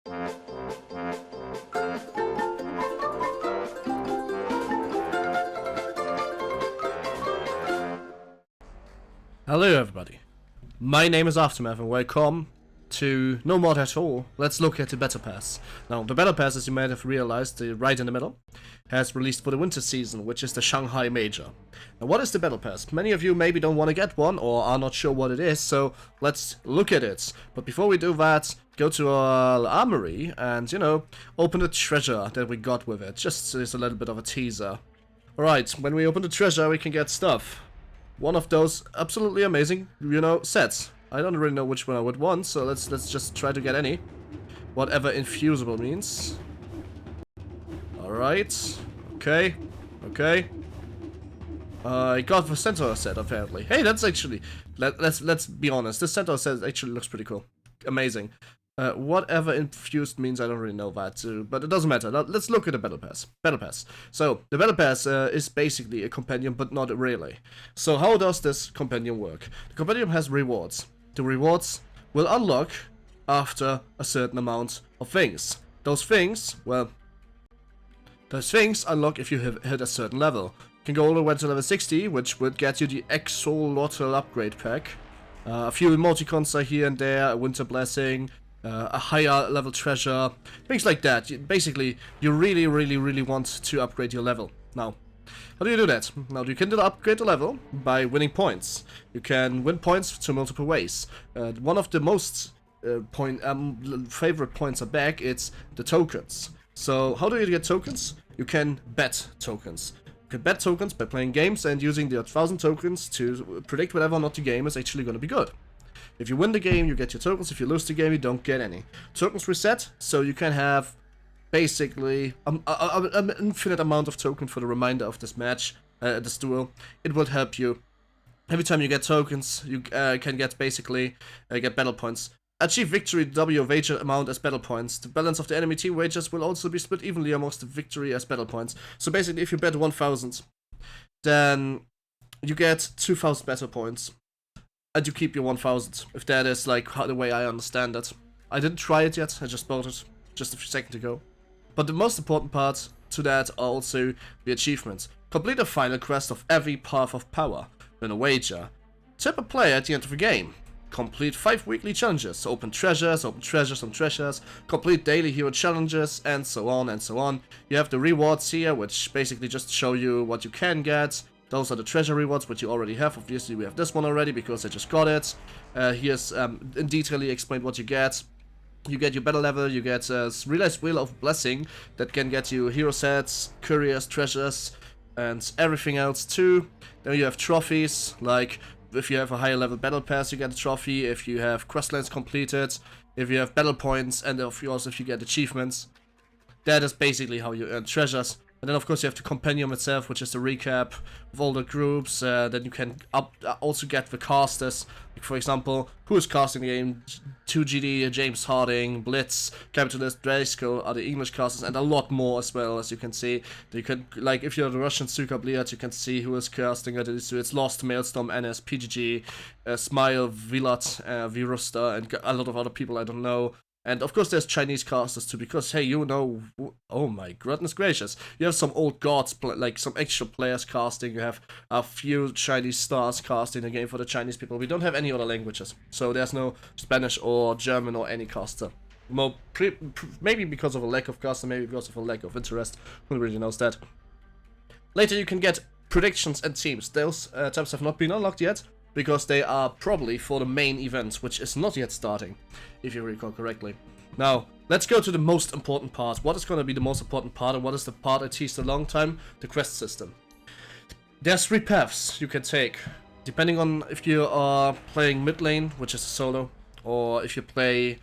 Hello everybody, my name is Aftermath and welcome to no mod at all. Let's look at the Battle Pass. Now the Battle Pass, as you might have realized, right in the middle, has released for the winter season, which is the Shanghai Major. Now what is the Battle Pass? Many of you maybe don't want to get one or are not sure what it is, so let's look at it. But before we do that, go to our armory and, you know, open the treasure that we got with it, just as a little bit of a teaser. Alright, when we open the treasure we can get stuff. One of those absolutely amazing, you know, sets. I don't really know which one I would want, so let's just try to get any. Whatever infusible means. Alright. Okay. Okay. I got the centaur set apparently. Hey, that's actually, let's be honest, this centaur set actually looks pretty cool. Amazing. Whatever infused means, I don't really know that, but it doesn't matter. Now, let's look at the Battle Pass. Battle Pass. So, the Battle Pass is basically a compendium, but not really. So, how does this compendium work? The compendium has rewards. The rewards will unlock after a certain amount of things. Those things, well, those things unlock if you have hit a certain level. You can go all the way to level 60, which would get you the Axolotl upgrade pack. A few emoticons are here and there, a winter blessing, a higher level treasure, things like that. Basically, you really want to upgrade your level. Now, how do you do that? Now, you can upgrade the level by winning points. You can win points to multiple ways. One of the most favorite points are back, it's the tokens. So, how do you get tokens? You can bet tokens. You can bet tokens by playing games and using the 1000 tokens to predict whether or not the game is actually going to be good. If you win the game, you get your tokens. If you lose the game, you don't get any. Tokens reset, so you can have basically an infinite amount of tokens for the remainder of this match, this duel. It will help you. Every time you get tokens, you can get basically get battle points. Achieve victory, double your wager amount as battle points. The balance of the enemy team wagers will also be split evenly amongst the victory as battle points. So basically, if you bet 1000, then you get 2000 battle points. And you keep your 1000, if that is like the way I understand it. I didn't try it yet, I just bought it just a few seconds ago. But the most important part to that are also the achievements. Complete a final quest of every path of power. Win a wager. Tip a player at the end of the game. Complete 5 weekly challenges. Open treasures on treasures. Complete daily hero challenges, and so on and so on. You have the rewards here, which basically just show you what you can get. Those are the treasure rewards, which you already have. Obviously, we have this one already because I just got it. Here's in detail explained what you get. You get your battle level, you get a realized wheel of blessing that can get you hero sets, couriers, treasures, and everything else too. Then you have trophies, like if you have a higher level battle pass, you get a trophy. If you have questlands completed, if you have battle points, and of course if you get achievements. That is basically how you earn treasures. And then of course you have the Compendium itself, which is the recap of all the groups. Then you can also get the casters. Like for example, who is casting the game? 2GD, James Harding, Blitz, Capitalist, Driscoll are the English casters, and a lot more as well, as you can see. You can, like, if you're the Russian Suka Bliat, you can see who is casting it. It's Lost, Maelstrom, NS, PGG, Smile, Vilat, Virusta, and a lot of other people I don't know. And of course there's Chinese casters too, because hey, you know, oh my goodness gracious, you have some old gods, like some extra players casting, you have a few Chinese stars casting the game for the Chinese people. We don't have any other languages, so there's no Spanish or German or any caster. Well, maybe because of a lack of caster, maybe because of a lack of interest, who really knows that. Later you can get predictions and teams. Those tabs have not been unlocked yet, because they are probably for the main event, which is not yet starting, if you recall correctly. Now, let's go to the most important part. What is going to be the most important part, and what is the part I teased a long time? The quest system. There's 3 paths you can take, depending on if you are playing mid lane, which is a solo, or if you play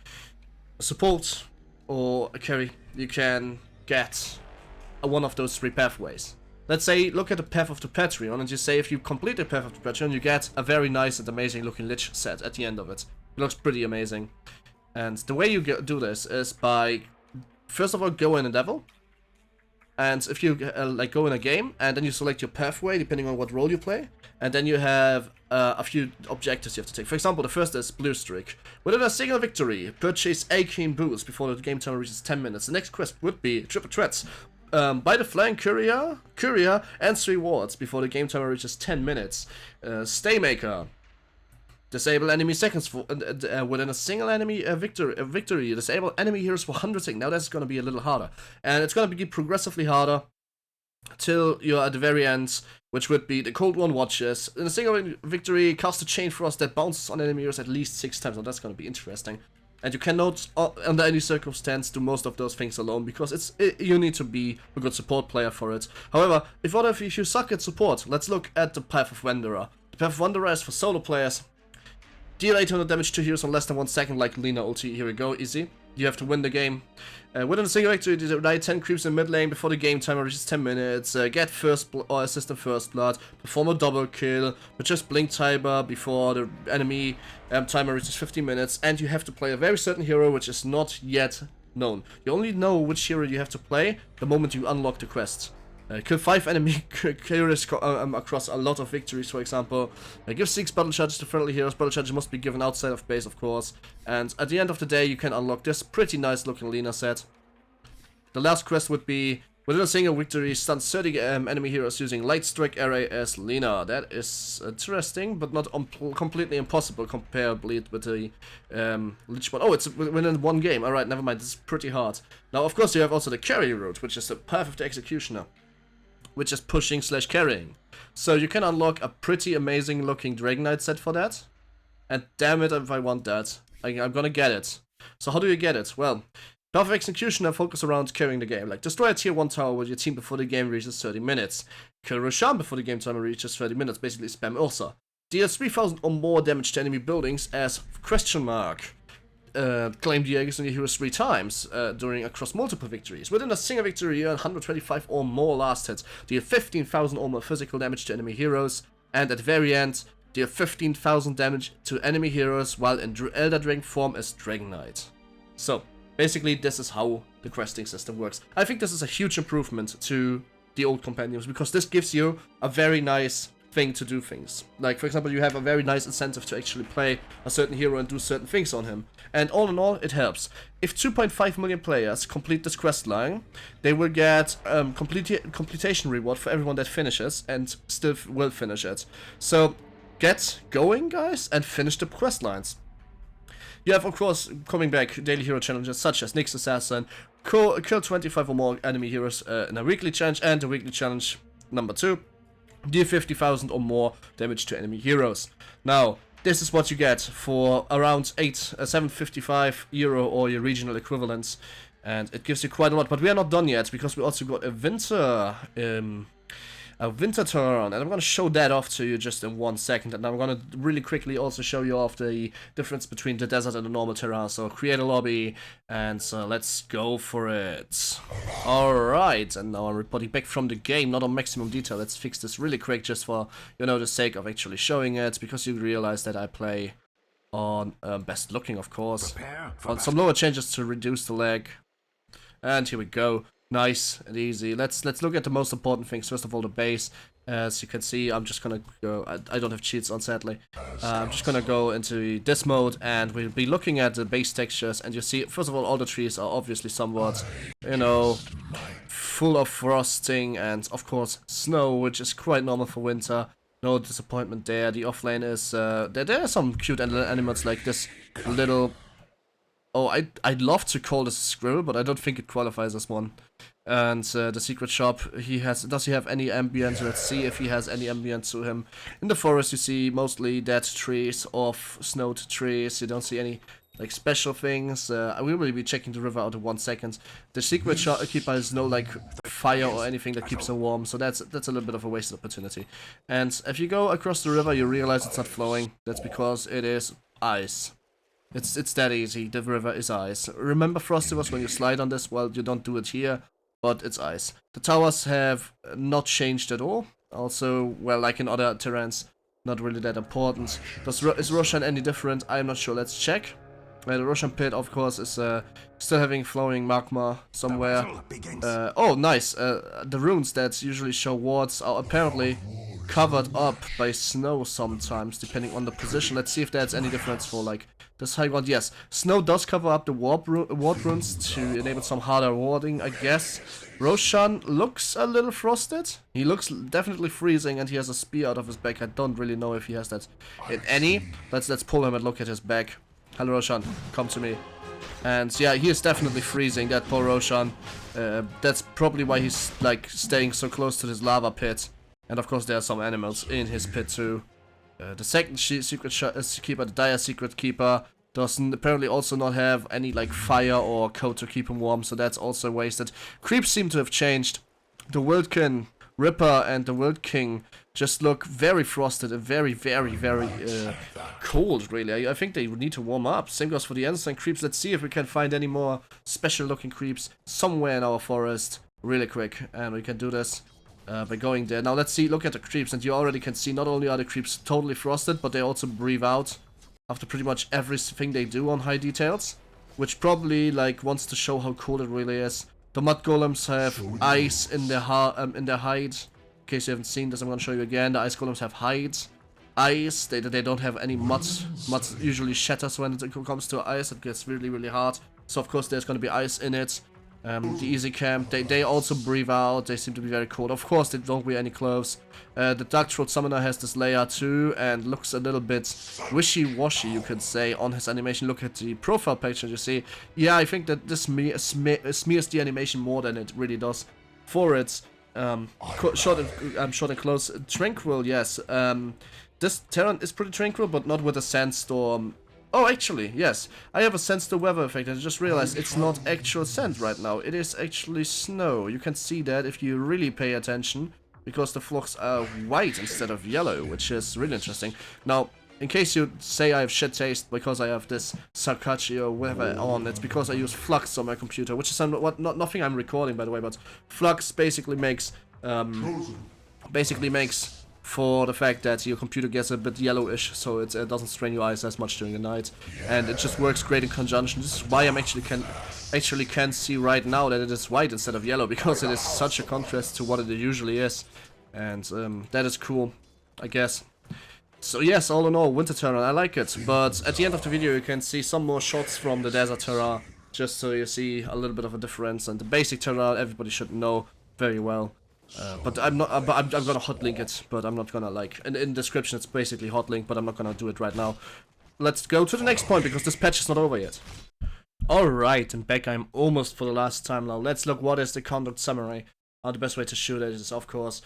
a support or a carry, you can get one of those 3 pathways. Let's say, look at the Path of the Patreon, and you say if you complete the Path of the Patreon, you get a very nice and amazing looking Lich set at the end of it. It looks pretty amazing. And the way you do this is by, first of all, go in a level. And if you like go in a game, and then you select your pathway depending on what role you play, and then you have a few objectives you have to take. For example, the first is Blue Streak. Within a single victory, purchase Aching Boost before the game timer reaches 10 minutes. The next quest would be Triple Threats. Buy the Flying Courier, and 3 wards before the game timer reaches 10 minutes. Staymaker. Disable enemy seconds for within a single enemy victory. Disable enemy heroes for 100 seconds. Now that's going to be a little harder. And it's going to be progressively harder till you're at the very end, which would be the Cold One Watches. In a single victory, cast a Chain Frost that bounces on enemy heroes at least 6 times. Now that's going to be interesting. And you cannot, under any circumstance, do most of those things alone, because you need to be a good support player for it. However, if you suck at support, let's look at the Path of Wanderer. The Path of Wanderer is for solo players. Deal 800 damage to heroes in less than 1 second, like Lina ulti. Here we go, easy. You have to win the game. Within a single victory, deny 10 creeps in mid lane before the game timer reaches 10 minutes. Get first or assist in first blood. Perform a double kill. But just blink timer before the enemy timer reaches 15 minutes. And you have to play a very certain hero which is not yet known. You only know which hero you have to play the moment you unlock the quest. Kill 5 enemy carriers across a lot of victories, for example. Give 6 battle charges to friendly heroes. Battle charges must be given outside of base, of course. And at the end of the day, you can unlock this pretty nice looking Lina set. The last quest would be, within a single victory, stun 30 enemy heroes using Light Strike Array as Lina. That is interesting, but not completely impossible comparably with the Lich Bot. Oh, it's within 1 game. Alright, never mind. This is pretty hard. Now, of course, you have also the carry route, which is the Path of the Executioner, which is pushing / carrying. So you can unlock a pretty amazing looking Dragon Knight set for that. And damn it if I want that. I'm gonna get it. So how do you get it? Well, Path of Executioner focus around carrying the game. Like, destroy a tier 1 tower with your team before the game reaches 30 minutes. Kill Roshan before the game timer reaches 30 minutes. Basically spam Ursa. Deal 3000 or more damage to enemy buildings as question mark. Claim the Aegis on your heroes 3 times across multiple victories. Within a single victory, you earn 125 or more last hits. Deal 15,000 or more physical damage to enemy heroes. And at the very end, deal 15,000 damage to enemy heroes while in Elder Dragon form as Dragon Knight. So, basically, this is how the questing system works. I think this is a huge improvement to the old compendiums, because this gives you a very nice thing to do things. Like, for example, you have a very nice incentive to actually play a certain hero and do certain things on him. And all in all, it helps. If 2.5 million players complete this quest line, they will get completion reward for everyone that finishes, and still will finish it. So, get going, guys, and finish the quest lines. You have, of course, coming back daily hero challenges such as Nyx Assassin, kill 25 or more enemy heroes in a weekly challenge, and the weekly challenge number 2, deal 50,000 or more damage to enemy heroes. Now, this is what you get for around 755 euro or your regional equivalents, and it gives you quite a lot. But we are not done yet, because we also got a winter turn, and I'm going to show that off to you just in 1 second, and I'm going to really quickly also show you off the difference between the desert and the normal terrain. So create a lobby, and let's go for it. Alright, and now I'm reporting back from the game, not on maximum detail. Let's fix this really quick, just for, the sake of actually showing it, because you realize that I play on best looking, of course, on some lower changes to reduce the lag. And here we go. Nice and easy. Let's look at the most important things. First of all, the base. As you can see, I'm just gonna go. I don't have cheats on, sadly. I'm just gonna go into this mode, and we'll be looking at the base textures. And you see, first of all the trees are obviously somewhat, full of frosting and of course snow, which is quite normal for winter. No disappointment there. The offlane is there are some cute animals like this little. Oh, I'd love to call this a squirrel, but I don't think it qualifies as one. And the secret shop, does he have any ambient? Let's see if he has any ambient to him. In the forest, you see mostly dead trees, off snowed trees. You don't see any like special things. We will be checking the river out in 1 second. The secret shopkeeper has no like fire or anything that keeps him warm, so that's a little bit of a wasted opportunity. And if you go across the river, you realize it's not flowing. That's because it is ice. It's that easy. The river is ice. Remember Frosty was when you slide on this? Well, you don't do it here, but it's ice. The towers have not changed at all. Also, well, like in other terrains, not really that important. Is Roshan any different? I'm not sure. Let's check. The Russian pit, of course, is still having flowing magma somewhere. Oh, nice. The runes that usually show wards are apparently covered up by snow sometimes, depending on the position. Let's see if there's any difference for, like, this high ground. Yes, snow does cover up the ward runes to enable some harder warding, I guess. Roshan looks a little frosted. He looks definitely freezing, and he has a spear out of his back. I don't really know if he has that in any. Let's pull him and look at his back. Hello, Roshan. Come to me. And yeah, he is definitely freezing, that poor Roshan. That's probably why he's, like, staying so close to this lava pit. And of course there are some animals in his pit too. The second secret keeper, the dire secret keeper, doesn't apparently also not have any, like, fire or coat to keep him warm, so that's also wasted. Creeps seem to have changed. The Wildkin Ripper and the World King just look very frosted and very cold, really. I think they need to warm up. Same goes for the Ensign creeps. Let's see if we can find any more special looking creeps somewhere in our forest really quick. And we can do this by going there. Now let's see, look at the creeps, and you already can see not only are the creeps totally frosted, but they also breathe out after pretty much everything they do on high details, which probably, like, wants to show how cool it really is. The mud golems have ice in their hide. In case you haven't seen this, I'm gonna show you again. The ice golems have hides, ice. They don't have any mud. Mud usually shatters when it comes to ice. It gets really hard. So of course there's gonna be ice in it. The easy camp, they also breathe out. They seem to be very cold. Of course, they don't wear any clothes. The Dark Throat Summoner has this layer too, and looks a little bit wishy-washy, you could say, on his animation. Look at the profile picture, you see. Yeah, I think that this smears the animation more than it really does for its short and close. Tranquil, yes. This Terran is pretty tranquil, but not with a sandstorm. Oh, actually, yes. I have a sense the weather effect. I just realized it's not actual sand right now. It is actually snow. You can see that if you really pay attention, because the flocks are white instead of yellow, which is really interesting. Now, in case you say I have shit taste because I have this Sarkachi or whatever on, it's because I use Flux on my computer, which is nothing I'm recording, by the way, but Flux basically makes for the fact that your computer gets a bit yellowish, so it doesn't strain your eyes as much during the night, and it just works great in conjunction. This is why I'm actually can see right now that it is white instead of yellow, because it is such a contrast to what it usually is, and that is cool, I guess. So yes, all in all, Winter Terra, I like it, but at the end of the video you can see some more shots from the Desert Terra, just so you see a little bit of a difference, and the basic Terra everybody should know very well. But I'm gonna hot link it, but I'm not gonna, like, in description it's basically hot link, but I'm not gonna do it right now. Let's go to the next point, because this patch is not over yet. Alright, and back I'm almost for the last time now. Let's look what is the conduct summary. The best way to shoot it is, of course,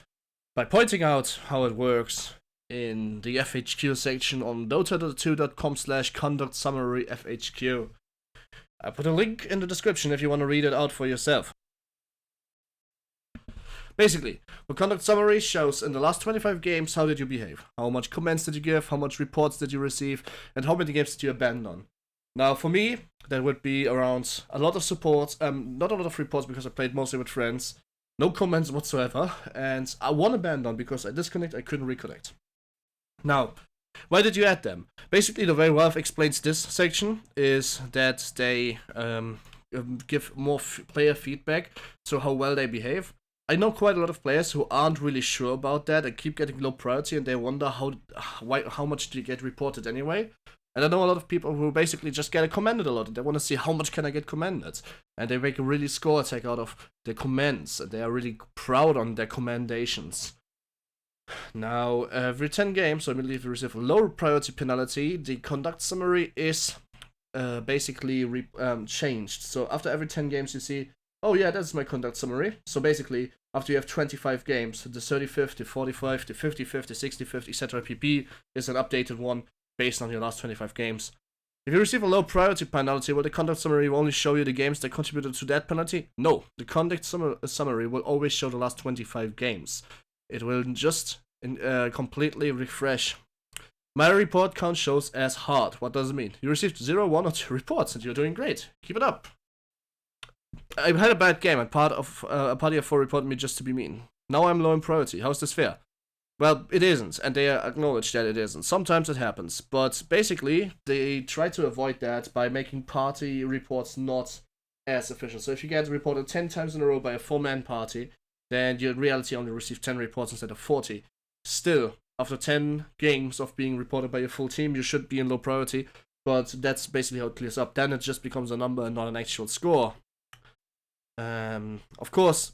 by pointing out how it works in the FHQ section on dota2.com/conduct summary FHQ. I put a link in the description if you want to read it out for yourself. Basically, the conduct summary shows in the last 25 games how did you behave, how much comments did you give, how much reports did you receive, and how many games did you abandon. Now for me, that would be around a lot of support, not a lot of reports because I played mostly with friends, no comments whatsoever, and I one abandon because I disconnect, I couldn't reconnect. Now, why did you add them? Basically, the way Valve explains this section is that they give more player feedback to how well they behave. I know quite a lot of players who aren't really sure about that and keep getting low priority, and they wonder how much do you get reported anyway. And I know a lot of people who basically just get commended a lot, and they want to see how much can I get commended. And they make a really score attack out of their comments, and they are really proud on their commendations. Now, every 10 games, so immediately if you receive a low priority penalty, the conduct summary is basically changed. So after every 10 games you see, oh yeah, that's my conduct summary. So basically, after you have 25 games, the 30-50, the 45, the 50-50, 60-50, etc. pp is an updated one based on your last 25 games. If you receive a low priority penalty, will the conduct summary will only show you the games that contributed to that penalty? No, the conduct summary will always show the last 25 games. It will just completely refresh. My report count shows as hard. What does it mean? You received 0, 1, or 2 reports, and you're doing great. Keep it up. I had a bad game, and a party of 4 reported me just to be mean. Now I'm low in priority. How's this fair? Well, it isn't, and they acknowledge that it isn't. Sometimes it happens, but basically, they try to avoid that by making party reports not as efficient. So if you get reported 10 times in a row by a 4-man party, then you in reality only receive 10 reports instead of 40. Still, after 10 games of being reported by your full team, you should be in low priority, but that's basically how it clears up. Then it just becomes a number and not an actual score. Of course,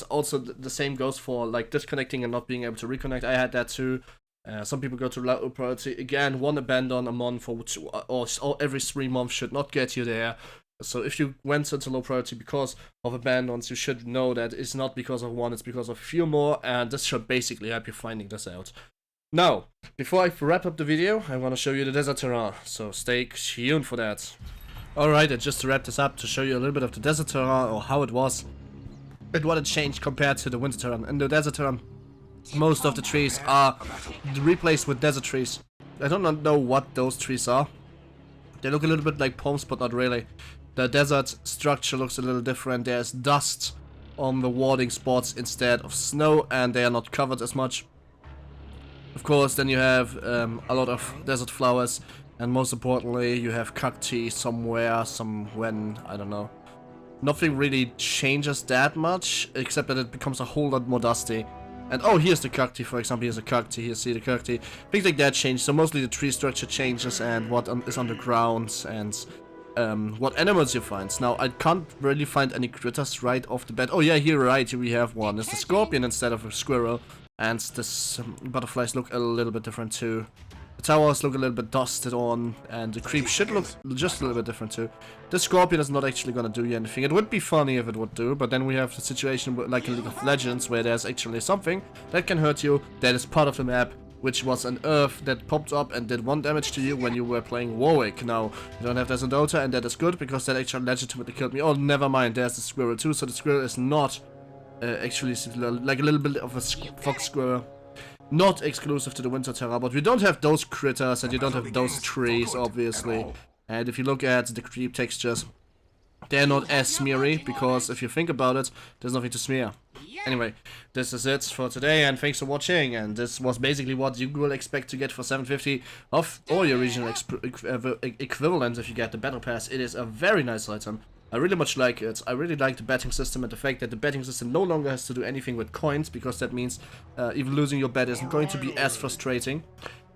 also the same goes for like disconnecting and not being able to reconnect. I had that too. Some people go to low priority. Again, one abandon a month or every 3 months should not get you there. So if you went into low priority because of abandons, you should know that it's not because of one, it's because of a few more, and this should basically help you finding this out. Now, before I wrap up the video, I want to show you the desert terrain, so stay tuned for that. Alright, and just to wrap this up, to show you a little bit of the desert terrain, or how it was, and what it changed compared to the winter terrain. In the desert terrain, most of the trees are replaced with desert trees. I don't know what those trees are. They look a little bit like palms, but not really. The desert structure looks a little different. There's dust on the warding spots instead of snow, and they are not covered as much. Of course, then you have a lot of desert flowers, and most importantly, you have cacti somewhere, when, I don't know. Nothing really changes that much, except that it becomes a whole lot more dusty. And oh, here's the cacti, for example, here's a cacti, here, see the cacti. Things like that change, so mostly the tree structure changes and what is underground and what animals you find. Now, I can't really find any critters right off the bat. Oh yeah, here right, here we have one. It's a scorpion instead of a squirrel. And this butterflies look a little bit different too. The towers look a little bit dusted on, and the creep should look just a little bit different too. The scorpion is not actually gonna do you anything. It would be funny if it would do, but then we have the situation like in League of Legends, where there's actually something that can hurt you, that is part of the map, which was an earth that popped up and did 1 damage to you when you were playing Warwick. Now, you don't have that in Dota, and that is good, because that actually legitimately killed me. Oh, never mind, there's the squirrel too, so the squirrel is not actually like a little bit of a fox squirrel. Not exclusive to the winter terrain, but we don't have those critters, and you don't have those trees, obviously. And if you look at the creep textures, they're not as smeary, because if you think about it, there's nothing to smear. Anyway, this is it for today, and thanks for watching, and this was basically what you will expect to get for 750 of all your regional equivalent if you get the Battle Pass. It is a very nice item. I really much like it. I really like the betting system, and the fact that the betting system no longer has to do anything with coins, because that means even losing your bet isn't going to be as frustrating.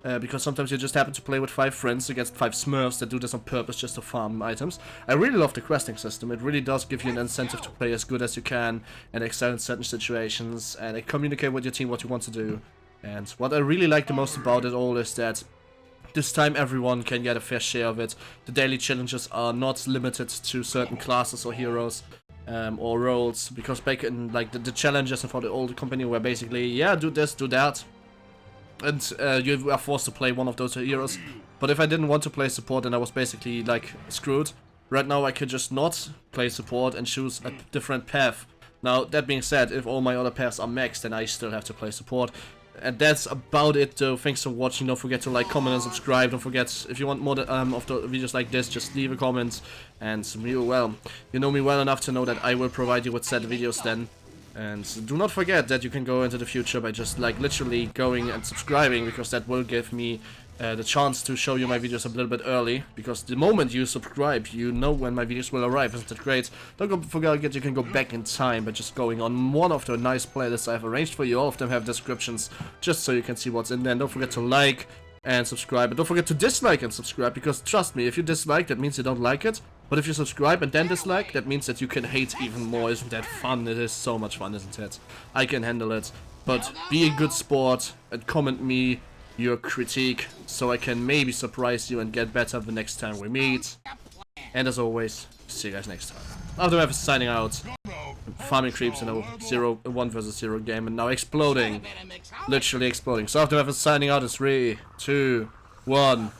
Because sometimes you just happen to play with 5 friends against 5 smurfs that do this on purpose just to farm items. I really love the questing system. It really does give you an incentive to play as good as you can and excel in certain situations, and communicate with your team what you want to do. And what I really like the most about it all is that this time everyone can get a fair share of it. The daily challenges are not limited to certain classes or heroes or roles, because back in like the challenges for the old company were basically, yeah, do this, do that, and you are forced to play one of those heroes. But if I didn't want to play support, then I was basically like screwed. Right now I could just not play support and choose a different path. Now, that being said, if all my other paths are maxed, then I still have to play support. And that's about it though. Thanks for watching. Don't forget to like, comment, and subscribe. Don't forget, if you want more of the videos like this, just leave a comment. And you know me well enough to know that I will provide you with said videos then. And do not forget that you can go into the future by just like literally going and subscribing, because that will give me the chance to show you my videos a little bit early, because the moment you subscribe, you know when my videos will arrive. Isn't that great? Don't forget you can go back in time by just going on one of the nice playlists I've arranged for you. All of them have descriptions, just so you can see what's in there. And don't forget to like and subscribe, and don't forget to dislike and subscribe, because trust me, if you dislike, that means you don't like it. But if you subscribe and then dislike, that means that you can hate even more. Isn't that fun? It is so much fun, isn't it? I can handle it. But be a good sport and comment me your critique, so I can maybe surprise you and get better the next time we meet. And as always, see you guys next time. Aftermath is signing out. Farming creeps in a 1 versus 0 game, and now exploding. Literally exploding. So Aftermath is signing out in 3, 2, 1.